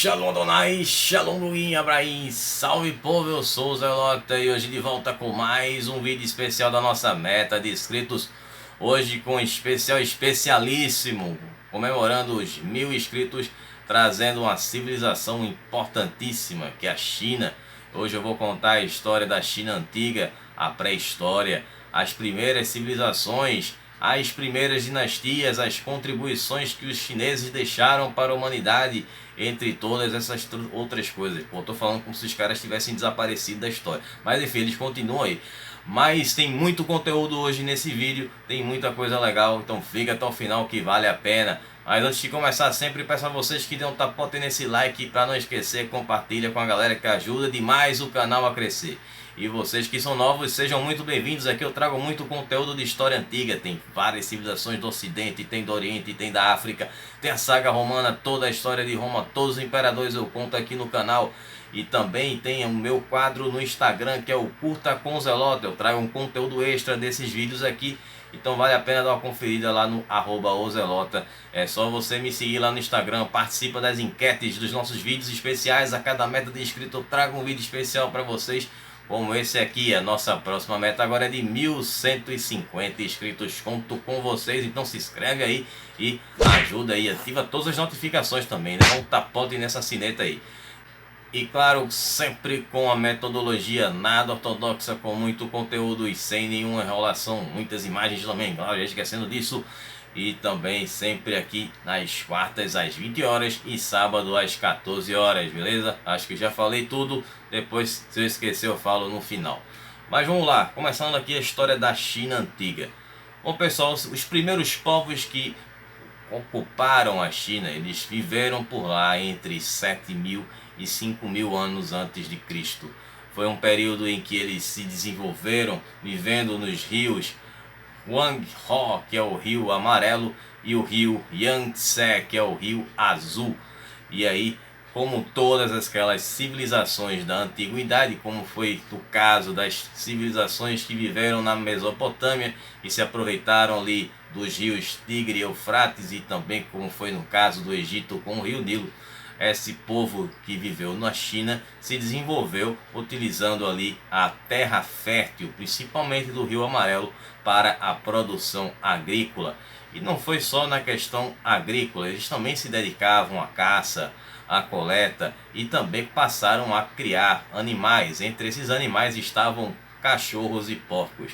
Shalom Adonai, Shalom Luim, Abraim, salve povo, eu sou o Zelota e hoje de volta com mais um vídeo especial da nossa meta de inscritos. Hoje com um especial especialíssimo, comemorando os 1000 inscritos, trazendo uma civilização importantíssima que é a China. Hoje eu vou contar a história da China antiga, a pré-história, as primeiras civilizações, as primeiras dinastias, as contribuições que os chineses deixaram para a humanidade, entre todas essas outras coisas. Pô, tô falando como se os caras tivessem desaparecido da história, mas enfim, eles continuam aí. Mas tem muito conteúdo hoje nesse vídeo, tem muita coisa legal, então fica até o final que vale a pena. Mas antes de começar, sempre peço a vocês que dêem um tapote nesse like, para não esquecer, compartilha com a galera que ajuda demais o canal a crescer. E vocês que são novos, sejam muito bem-vindos. Aqui eu trago muito conteúdo de história antiga. Tem várias civilizações do Ocidente, tem do Oriente, tem da África, tem a saga romana, toda a história de Roma, todos os imperadores eu conto aqui no canal. E também tem o meu quadro no Instagram, que é o Curta com Zelota. Eu trago um conteúdo extra desses vídeos aqui. Então vale a pena dar uma conferida lá no @ozelota. É só você me seguir lá no Instagram, participa das enquetes dos nossos vídeos especiais. A cada meta de inscrito eu trago um vídeo especial para vocês, como esse aqui. A nossa próxima meta agora é de 1150 inscritos. Conto com vocês, então se inscreve aí e ajuda aí, ativa todas as notificações também, né? Dá um tapote nessa sineta aí. E claro, sempre com a metodologia nada ortodoxa, com muito conteúdo e sem nenhuma enrolação, muitas imagens também, claro, já esquecendo disso. E também sempre aqui nas quartas às 20 horas e sábado às 14 horas, beleza? Acho que já falei tudo, depois se eu esquecer eu falo no final. Mas vamos lá, começando aqui a história da China antiga. Bom pessoal, os primeiros povos que ocuparam a China, eles viveram por lá entre 7.000 e 5.000 anos antes de Cristo. Foi um período em que eles se desenvolveram vivendo nos rios Huanghe, que é o rio amarelo, e o rio Yangtze, que é o rio azul. E aí, como todas aquelas civilizações da antiguidade, como foi o caso das civilizações que viveram na Mesopotâmia e se aproveitaram ali dos rios Tigre e Eufrates, e também como foi no caso do Egito com o rio Nilo, esse povo que viveu na China se desenvolveu utilizando ali a terra fértil, principalmente do Rio Amarelo, para a produção agrícola. E não foi só na questão agrícola, eles também se dedicavam à caça, à coleta, e também passaram a criar animais. Entre esses animais estavam cachorros e porcos.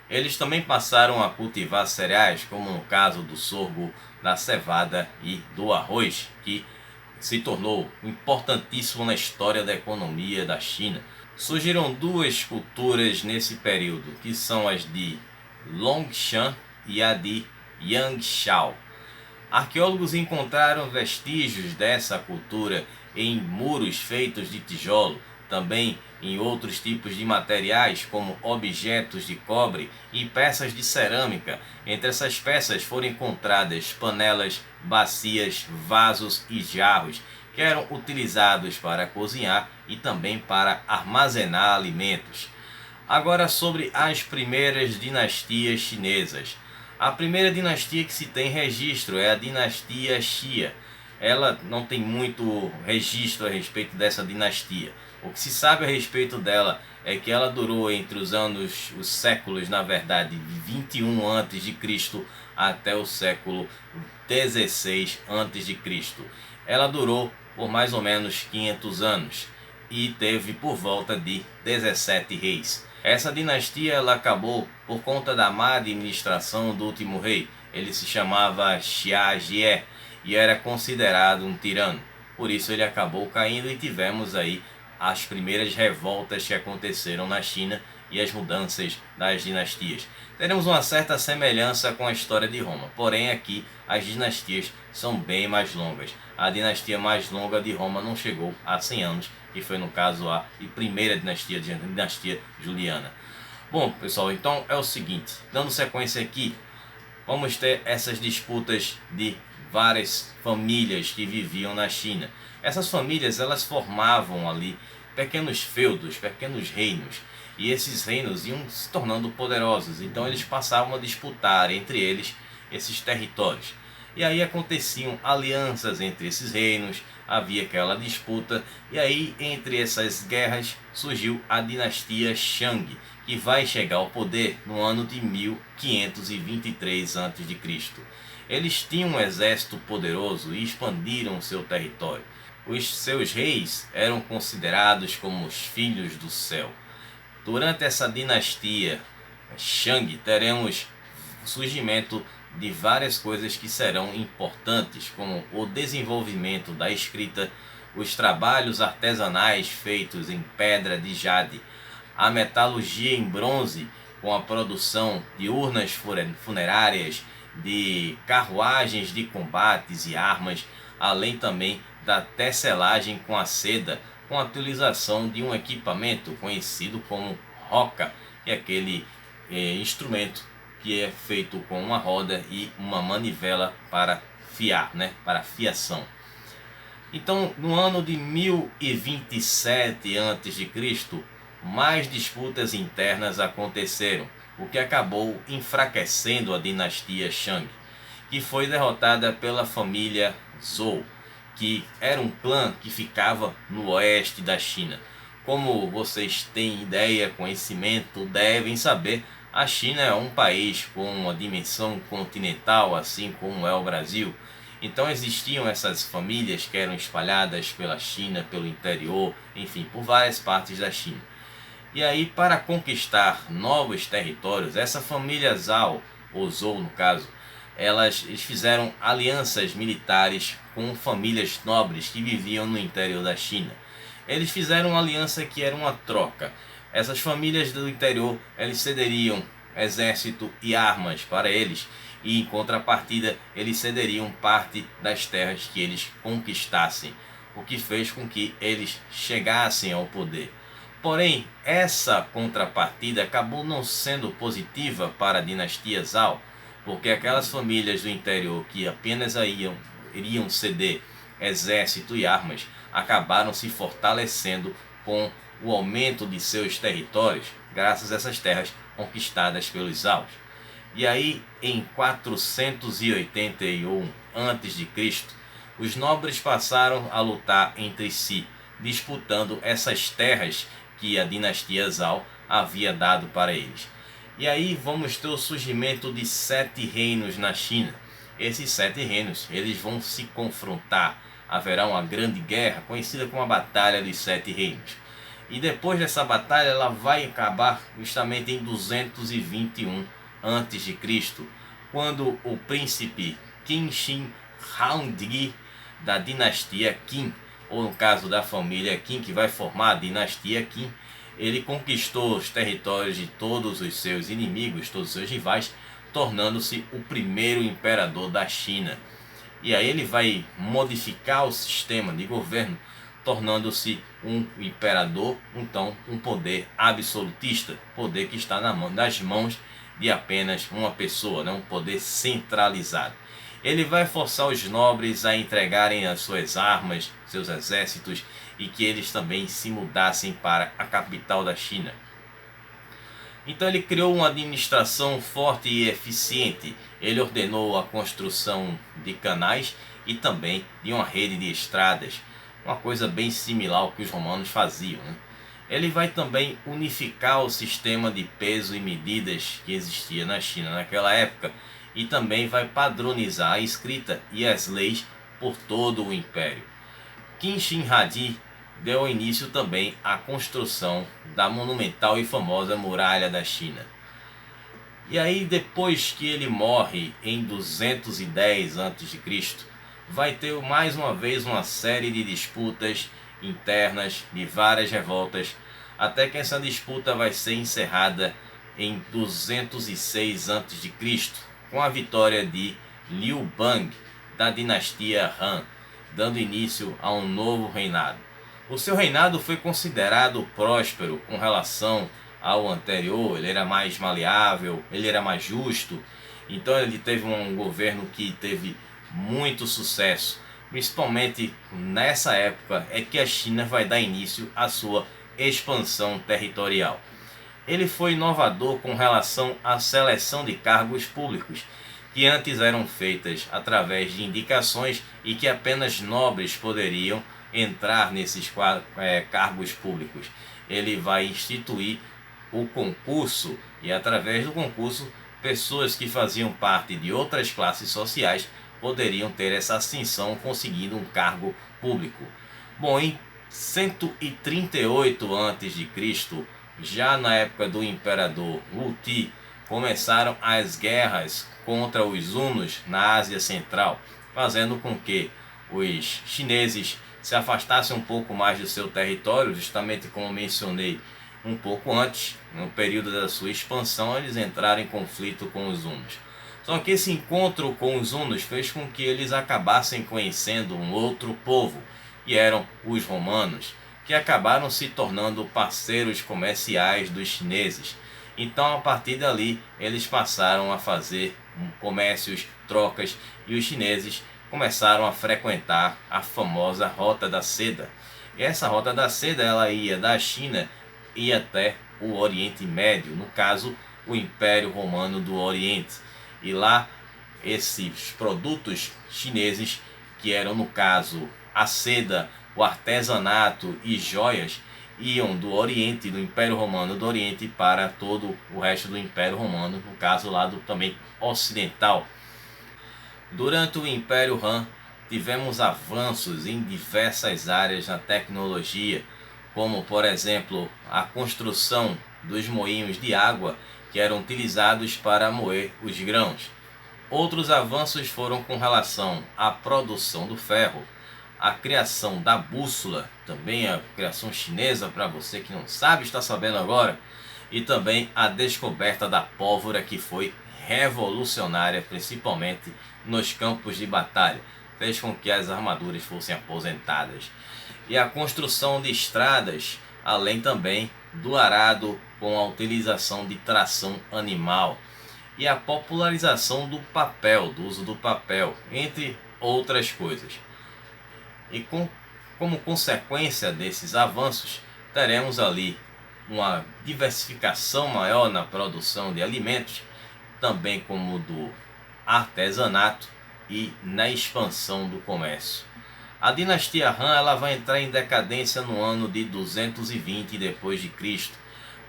Eles também passaram a cultivar cereais, como no caso do sorgo, da cevada e do arroz, que se tornou importantíssimo na história da economia da China. Surgiram duas culturas nesse período, que são as de Longshan e a de Yangshao. Arqueólogos encontraram vestígios dessa cultura em muros feitos de tijolo, também em outros tipos de materiais, como objetos de cobre e peças de cerâmica. Entre essas peças foram encontradas panelas, bacias, vasos e jarros, que eram utilizados para cozinhar e também para armazenar alimentos. Agora sobre as primeiras dinastias chinesas. A primeira dinastia que se tem registro é a dinastia Xia. Ela não tem muito registro a respeito dessa dinastia. O que se sabe a respeito dela é que ela durou entre os séculos, na verdade, de 21 a.C. até o século 16 a.C. Ela durou por mais ou menos 500 anos e teve por volta de 17 reis. Essa dinastia ela acabou por conta da má administração do último rei. Ele se chamava Xia Jie e era considerado um tirano. Por isso ele acabou caindo e tivemos aí as primeiras revoltas que aconteceram na China e as mudanças das dinastias. Teremos uma certa semelhança com a história de Roma, porém aqui as dinastias são bem mais longas. A dinastia mais longa de Roma não chegou a 100 anos, que foi no caso a primeira dinastia, a dinastia Juliana. Bom pessoal, então é o seguinte, dando sequência aqui, vamos ter essas disputas de várias famílias que viviam na China. Essas famílias elas formavam ali pequenos feudos, pequenos reinos, e esses reinos iam se tornando poderosos, então eles passavam a disputar entre eles esses territórios. E aí aconteciam alianças entre esses reinos, havia aquela disputa, e aí entre essas guerras surgiu a dinastia Shang, que vai chegar ao poder no ano de 1523 a.C. Eles tinham um exército poderoso e expandiram seu território. Os seus reis eram considerados como os filhos do céu. Durante essa dinastia Shang teremos o surgimento de várias coisas que serão importantes, como o desenvolvimento da escrita, os trabalhos artesanais feitos em pedra de jade, a metalurgia em bronze com a produção de urnas funerárias, de carruagens de combates e armas, além também da tecelagem com a seda, com a utilização de um equipamento conhecido como roca, que é aquele instrumento que é feito com uma roda e uma manivela para fiar, para fiação. Então, no ano de 1027 a.C., mais disputas internas aconteceram, o que acabou enfraquecendo a dinastia Shang, que foi derrotada pela família Zhou, que era um clã que ficava no oeste da China. Como vocês têm ideia, conhecimento, devem saber, a China é um país com uma dimensão continental, assim como é o Brasil. Então existiam essas famílias que eram espalhadas pela China, pelo interior, enfim, por várias partes da China. E aí, para conquistar novos territórios, essa família Zhao, ou Zhou no caso, eles fizeram alianças militares com famílias nobres que viviam no interior da China. Eles fizeram uma aliança que era uma troca. Essas famílias do interior, eles cederiam exército e armas para eles, e em contrapartida eles cederiam parte das terras que eles conquistassem, o que fez com que eles chegassem ao poder. Porém, essa contrapartida acabou não sendo positiva para a dinastia Zhao, porque aquelas famílias do interior que apenas iriam ceder exército e armas acabaram se fortalecendo com o aumento de seus territórios, graças a essas terras conquistadas pelos Zhaos. E aí, em 481 a.C., os nobres passaram a lutar entre si, disputando essas terras que a dinastia Zhao havia dado para eles. E aí vamos ter o surgimento de 7 reinos na China. Esses 7 reinos, eles vão se confrontar. Haverá uma grande guerra, conhecida como a Batalha dos 7 Reinos. E depois dessa batalha, ela vai acabar justamente em 221 a.C., quando o príncipe Qin Shi Huangdi, da dinastia Qin, ou no caso da família Qin, que vai formar a dinastia Qin, ele conquistou os territórios de todos os seus inimigos, todos os seus rivais, tornando-se o primeiro imperador da China. E aí ele vai modificar o sistema de governo, tornando-se um imperador, então um poder absolutista, poder que está nas mãos de apenas uma pessoa, um poder centralizado. Ele vai forçar os nobres a entregarem as suas armas, seus exércitos, e que eles também se mudassem para a capital da China. Então ele criou uma administração forte e eficiente. Ele ordenou a construção de canais e também de uma rede de estradas, uma coisa bem similar ao que os romanos faziam. Ele vai também unificar o sistema de peso e medidas que existia na China naquela época, e também vai padronizar a escrita e as leis por todo o império. Qin Shi Huangdi deu início também à construção da monumental e famosa Muralha da China. E aí, depois que ele morre em 210 a.C., vai ter mais uma vez uma série de disputas internas, de várias revoltas, até que essa disputa vai ser encerrada em 206 a.C., com a vitória de Liu Bang, da dinastia Han, dando início a um novo reinado. O seu reinado foi considerado próspero com relação ao anterior. Ele era mais maleável, ele era mais justo, então ele teve um governo que teve muito sucesso. Principalmente nessa época é que a China vai dar início à sua expansão territorial. Ele foi inovador com relação à seleção de cargos públicos, que antes eram feitas através de indicações e que apenas nobres poderiam entrar nesses cargos públicos. Ele vai instituir o concurso e através do concurso pessoas que faziam parte de outras classes sociais poderiam ter essa ascensão conseguindo um cargo público. Bom, em 138 a.C., já na época do imperador Wu Ti, começaram as guerras contra os hunos na Ásia Central, fazendo com que os chineses se afastassem um pouco mais do seu território, justamente como mencionei um pouco antes, no período da sua expansão, eles entraram em conflito com os hunos. Só que esse encontro com os hunos fez com que eles acabassem conhecendo um outro povo, que eram os romanos, que acabaram se tornando parceiros comerciais dos chineses. Então, a partir dali, eles passaram a fazer comércios, trocas, e os chineses começaram a frequentar a famosa Rota da Seda. E essa Rota da Seda, ela ia da China e até o Oriente Médio, no caso, o Império Romano do Oriente. E lá, esses produtos chineses, que eram, no caso, a seda, o artesanato e joias, iam do Oriente, do Império Romano do Oriente, para todo o resto do Império Romano, no caso lá do também ocidental. Durante o Império Han, tivemos avanços em diversas áreas na tecnologia, como por exemplo a construção dos moinhos de água que eram utilizados para moer os grãos. Outros avanços foram com relação à produção do ferro, a criação da bússola, também a criação chinesa, para você que não sabe, está sabendo agora, e também a descoberta da pólvora, que foi revolucionária, principalmente nos campos de batalha, fez com que as armaduras fossem aposentadas. E a construção de estradas, além também do arado com a utilização de tração animal, e a popularização do papel, do uso do papel, entre outras coisas. E como consequência desses avanços, teremos ali uma diversificação maior na produção de alimentos, também como do artesanato e na expansão do comércio. A dinastia Han, ela vai entrar em decadência no ano de 220 depois de Cristo,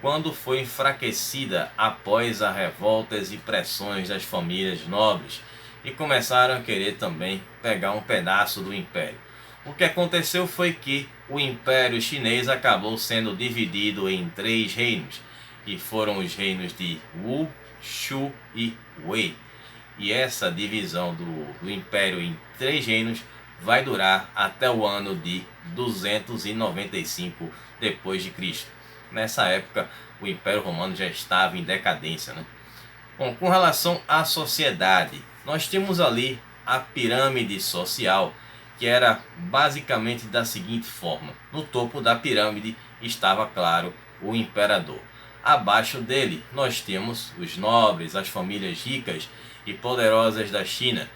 quando foi enfraquecida após as revoltas e pressões das famílias nobres, e começaram a querer também pegar um pedaço do império. O que aconteceu foi que o Império Chinês acabou sendo dividido em 3 reinos, que foram os reinos de Wu, Shu e Wei. E essa divisão do Império em 3 reinos vai durar até o ano de 295 depois de Cristo. Nessa época, o Império Romano já estava em decadência, né? Bom, com relação à sociedade, nós temos ali a pirâmide social, que era basicamente da seguinte forma: no topo da pirâmide estava, claro, o imperador. Abaixo dele nós temos os nobres, as famílias ricas e poderosas da China.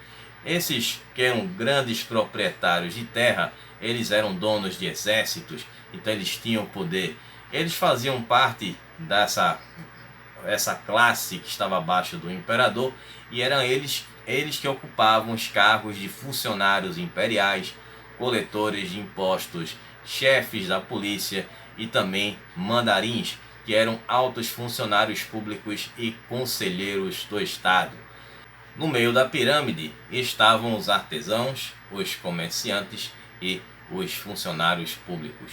Esses que eram grandes proprietários de terra, eles eram donos de exércitos, então eles tinham poder. Eles faziam parte dessa classe que estava abaixo do imperador, e eram eles que ocupavam os cargos de funcionários imperiais, coletores de impostos, chefes da polícia e também mandarins, que eram altos funcionários públicos e conselheiros do Estado. No meio da pirâmide estavam os artesãos, os comerciantes e os funcionários públicos.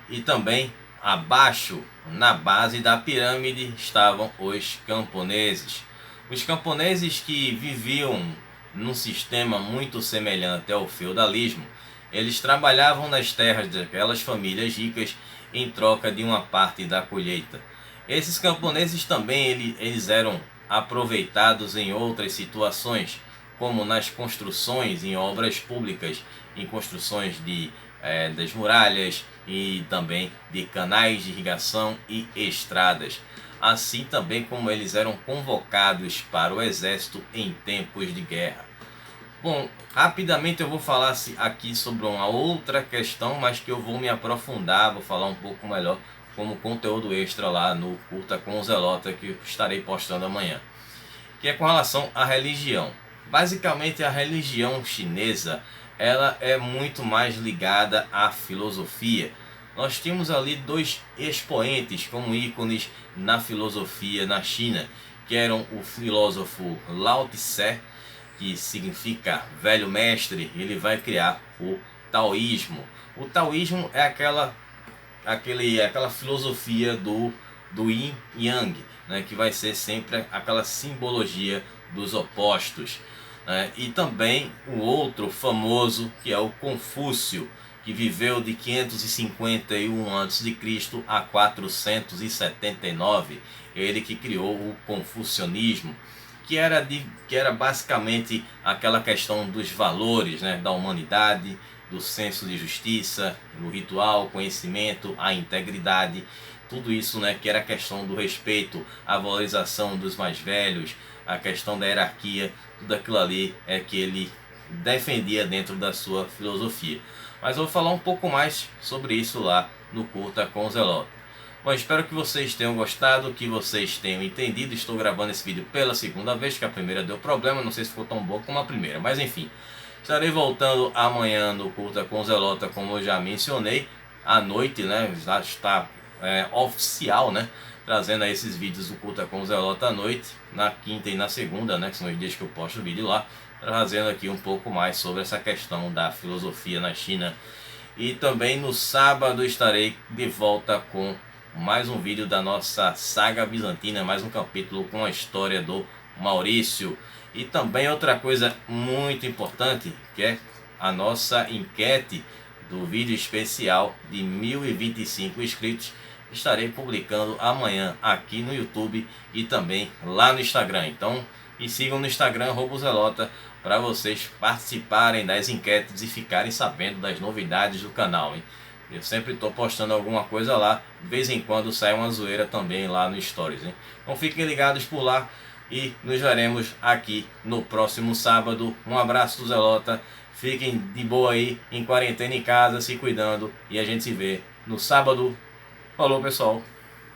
E também abaixo, na base da pirâmide, estavam os camponeses. Os camponeses que viviam num sistema muito semelhante ao feudalismo. Eles trabalhavam nas terras daquelas famílias ricas em troca de uma parte da colheita. Esses camponeses também eles eram aproveitados em outras situações, como nas construções em obras públicas, em construções das muralhas e também de canais de irrigação e estradas, assim também como eles eram convocados para o exército em tempos de guerra. Bom, rapidamente eu vou falar aqui sobre uma outra questão, mas que eu vou me aprofundar, vou falar um pouco melhor como conteúdo extra lá no Curta com o Zelota, que eu estarei postando amanhã. que é com relação à religião. Basicamente, a religião chinesa, ela é muito mais ligada à filosofia. Nós temos ali dois expoentes como ícones na filosofia na China, que eram o filósofo Lao Tse, que significa velho mestre. Ele vai criar o taoísmo. O taoísmo é aquela filosofia do yin yang, né, que vai ser sempre aquela simbologia dos opostos. E também o outro famoso, que é o Confúcio, que viveu de 551 a.C. a 479. Ele que criou o confucionismo, que era basicamente aquela questão dos valores, né, da humanidade, do senso de justiça, do ritual, conhecimento, a integridade, tudo isso, né, que era a questão do respeito, a valorização dos mais velhos, a questão da hierarquia, tudo aquilo ali é que ele defendia dentro da sua filosofia. Mas eu vou falar um pouco mais sobre isso lá no Curta com o Zelota. Bom, espero que vocês tenham gostado, que vocês tenham entendido. Estou gravando esse vídeo pela segunda vez, que a primeira deu problema, não sei se ficou tão boa como a primeira, mas enfim. Estarei voltando amanhã no Curta com o Zelota, como eu já mencionei, à noite, né, já está oficial, né, trazendo aí esses vídeos do Curta com o Zelota à noite, na quinta e na segunda, né, que são os dias que eu posto o vídeo lá, trazendo aqui um pouco mais sobre essa questão da filosofia na China. E também no sábado estarei de volta com mais um vídeo da nossa saga bizantina, mais um capítulo com a história do Maurício. E também outra coisa muito importante, que é a nossa enquete do vídeo especial de 1025 inscritos. Estarei publicando amanhã aqui no YouTube e também lá no Instagram. Então me sigam no Instagram @zelota para vocês participarem das enquetes e ficarem sabendo das novidades do canal, hein? Eu sempre estou postando alguma coisa lá, de vez em quando sai uma zoeira também lá no Stories, hein? Então fiquem ligados por lá e nos veremos aqui no próximo sábado. Um abraço do Zelota, fiquem de boa aí, em quarentena em casa, se cuidando, e a gente se vê no sábado. Falou, pessoal!